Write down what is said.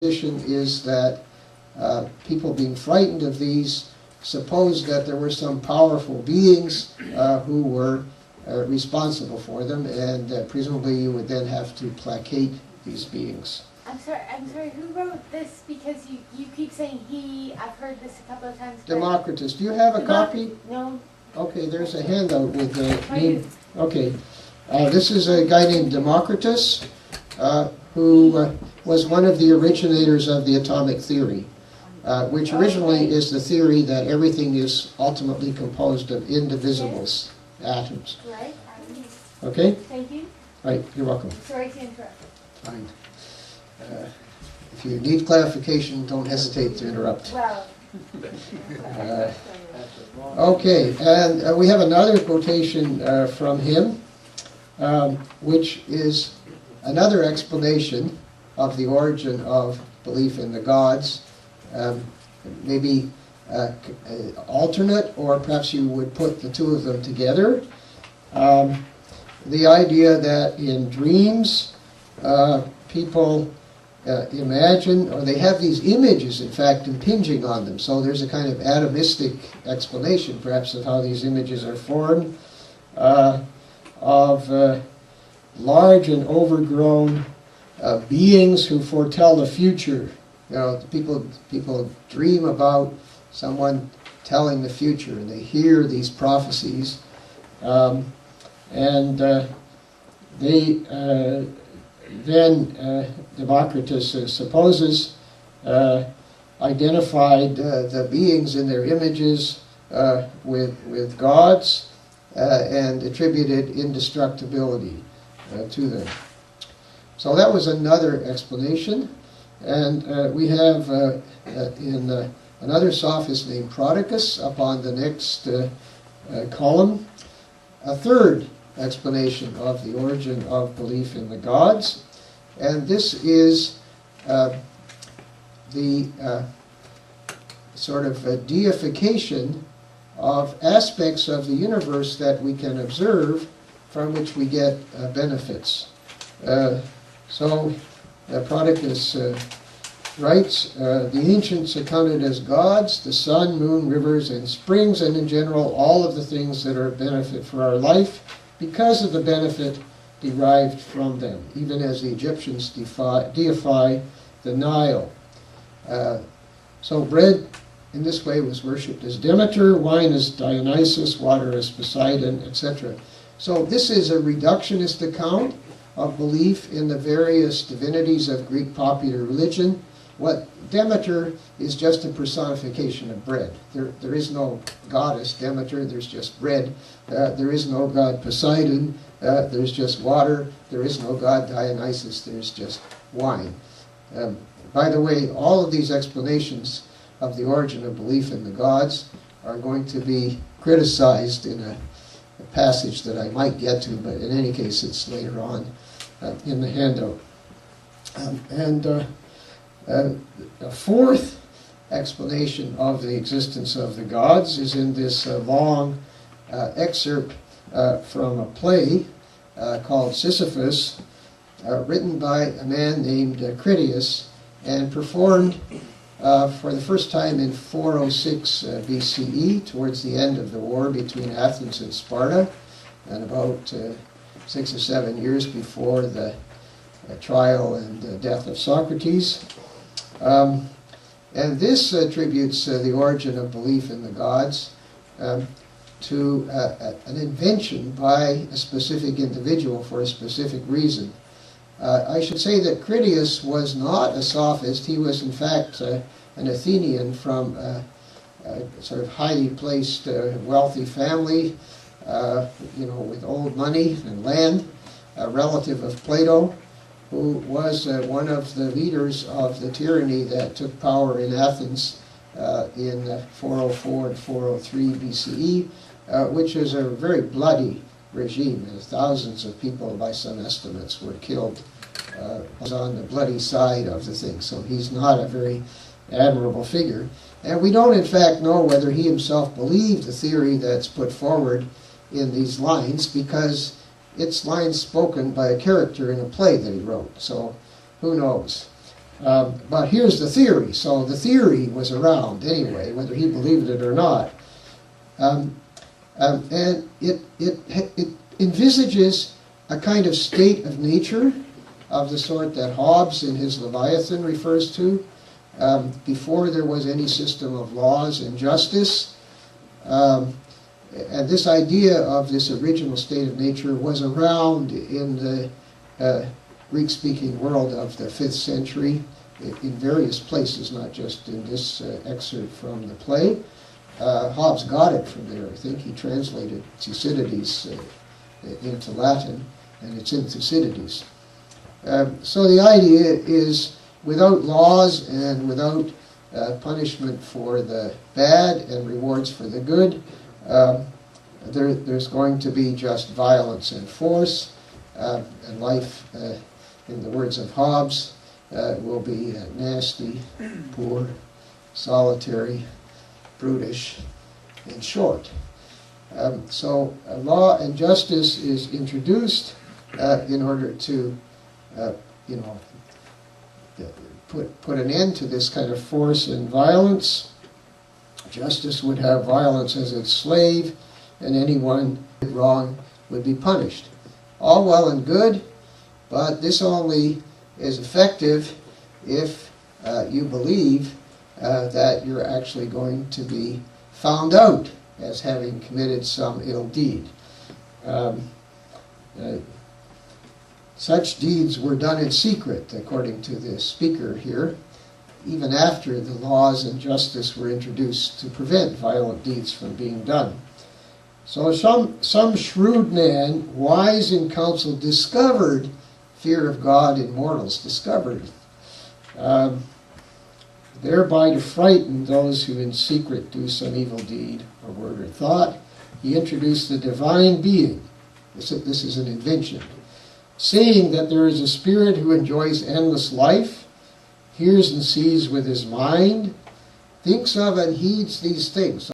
position is that people being frightened of these supposed that there were some powerful beings who were responsible for them, and presumably you would then have to placate these beings. I'm sorry, who wrote this? Because you keep saying he. I've heard this a couple of times. Democritus. Do you have a copy? No. Okay, there's a handout with the name. Okay, this is a guy named Democritus, who was one of the originators of the atomic theory, which originally is the theory that everything is ultimately composed of indivisibles, atoms. Right. Okay? Thank you. Right, you're welcome. Sorry to interrupt. Fine. If you need clarification, don't hesitate to interrupt. Well. Okay, and we have another quotation from him, which is another explanation of the origin of belief in the gods, maybe alternate, or perhaps you would put the two of them together. The idea that in dreams people imagine, or they have these images, in fact, impinging on them. So there's a kind of atomistic explanation, perhaps, of how these images are formed, of large and overgrown beings who foretell the future. You know, people dream about someone telling the future, and they hear these prophecies, and they then Democritus supposes identified the beings in their images with gods and attributed indestructibility to them. So that was another explanation. And we have in another sophist named Prodicus up on the next column a third explanation of the origin of belief in the gods. And this is the sort of deification of aspects of the universe that we can observe, from which we get benefits. So Prodicus writes, the ancients accounted as gods the sun, moon, rivers, and springs, and in general all of the things that are a benefit for our life, because of the benefit derived from them, even as the Egyptians deify the Nile. So bread in this way was worshipped as Demeter, wine as Dionysus, water as Poseidon, etc. So this is a reductionist account of belief in the various divinities of Greek popular religion. What Demeter is just a personification of bread. There is no goddess Demeter, there's just bread. There is no god Poseidon, there's just water. There is no god Dionysus, there's just wine. By the way, all of these explanations of the origin of belief in the gods are going to be criticized in a passage that I might get to, but in any case it's later on in the handout. A fourth explanation of the existence of the gods is in this long excerpt from a play called Sisyphus, written by a man named Critias, and performed for the first time in 406 BCE, towards the end of the war between Athens and Sparta, and about 6 or 7 years before the trial and death of Socrates. And this attributes the origin of belief in the gods to an invention by a specific individual for a specific reason. I should say that Critias was not a sophist. He was in fact an Athenian from a sort of highly placed wealthy family, with old money and land, a relative of Plato, who was one of the leaders of the tyranny that took power in Athens in 404 and 403 BCE, which is a very bloody regime. Thousands of people, by some estimates, were killed on the bloody side of the thing. So he's not a very admirable figure. And we don't, in fact, know whether he himself believed the theory that's put forward in these lines, because it's lines spoken by a character in a play that he wrote. So who knows? But here's the theory. So the theory was around anyway, whether he believed it or not. And it envisages a kind of state of nature of the sort that Hobbes in his Leviathan refers to, before there was any system of laws and justice. And this idea of this original state of nature was around in the Greek-speaking world of the 5th century in various places, not just in this excerpt from the play. Hobbes got it from there, I think. He translated Thucydides into Latin, and it's in Thucydides. So the idea is, without laws and without punishment for the bad and rewards for the good, there's going to be just violence and force, and life, in the words of Hobbes, will be nasty, poor, solitary, brutish, and short. So law and justice is introduced in order to, put an end to this kind of force and violence. Justice would have violence as its slave, and anyone wrong would be punished. All well and good, but this only is effective if you believe that you're actually going to be found out as having committed some ill deed. Such deeds were done in secret, according to the speaker here, even after the laws and justice were introduced to prevent violent deeds from being done. So some shrewd man, wise in counsel, discovered fear of God in mortals, thereby to frighten those who in secret do some evil deed or word or thought. He introduced the divine being. This is an invention. Seeing that there is a spirit who enjoys endless life, hears and sees with his mind, thinks of and heeds these things.